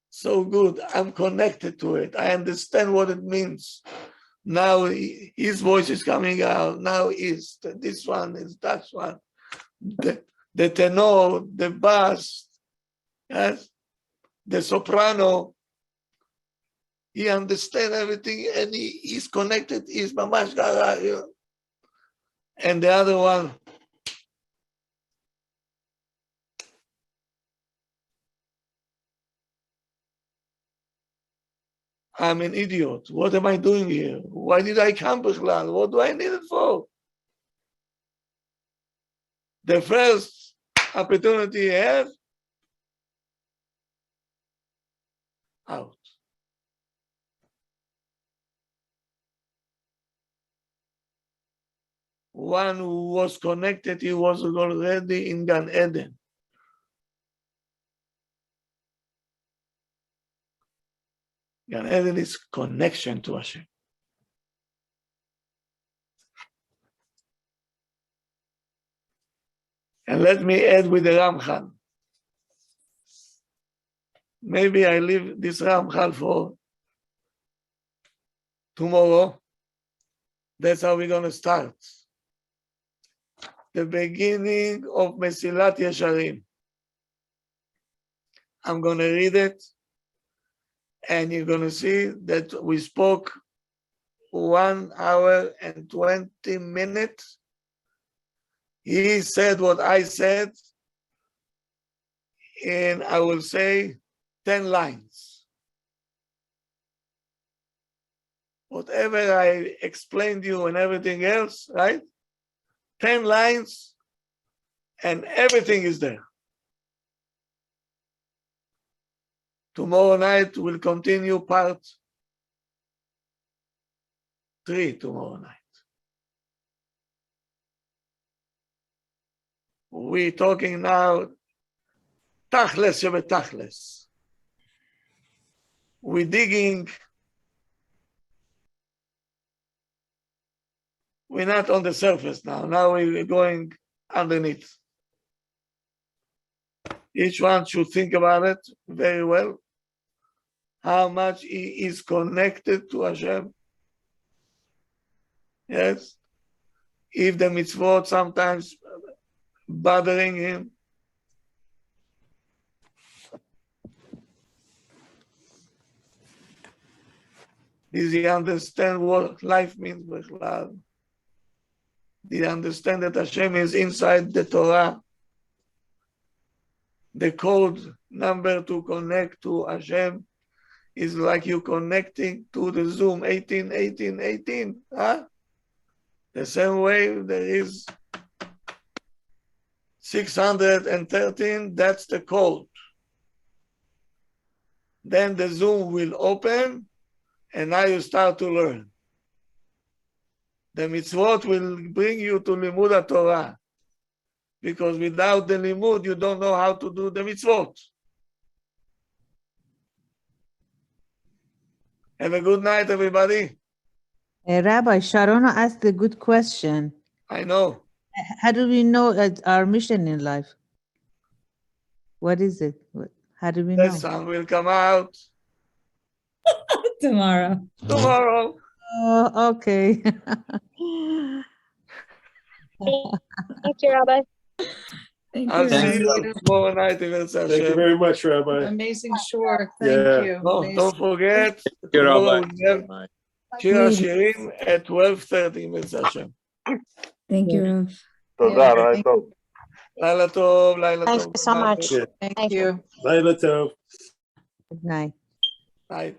So good. I'm connected to it. I understand what it means. Now his voice is coming out. Now is this one, is that one. The tenor, the bass, yes, the soprano. He understands everything and he is connected. He's mamash gara. And the other one, I'm an idiot. What am I doing here? Why did I come, Bechlal? What do I need it for? The first opportunity he has, out. One who was connected, he was already in Gan Eden. Gan Eden is connection to Hashem. And let me add with the Ramchal. Maybe I leave this Ramchal for tomorrow. That's how we're going to start. The beginning of Mesilat Yesharim. I'm going to read it, and you're going to see that we spoke 1 hour and 20 minutes. He said what I said, and I will say 10 lines. whatever I explained you and everything else, right? 10 lines and everything is there. Tomorrow night we'll continue part 3 tomorrow night. We're talking now tachles shebetachles. We're digging. We're not on the surface now. Now we're going underneath. Each one should think about it very well. How much he is connected to Hashem. Yes. If the mitzvot sometimes bothering him. Does he understand what life means? Did he understand that Hashem is inside the Torah? The code number to connect to Hashem is like you connecting to the Zoom 18, 18, 18. Huh? The same way there is 613, that's the code. Then the Zoom will open and now you start to learn. The mitzvot will bring you to Limud Torah. Because without the limud, you don't know how to do the mitzvot. Have a good night, everybody. Rabbi, Sharona asked a good question. I know. How do we know our mission in life? What is it? How do we The know? sun will come out Tomorrow. tomorrow. Oh, okay. Thank you, Rabbi. Thank I'll you. see Rabbi. you tomorrow night if it's Thank you Hashem. very much, Rabbi. Amazing shore. Yeah. Thank you. No, Amazing. don't forget, you, tomorrow Rabbi. we have Shir HaShirim at 12:30 with Hashem. Thank you, Rav. תודה, לילה טוב. Laila Tov, Laila Thank Tov. you so much. Yeah. Thank you. Laila Tov. Good night. Night.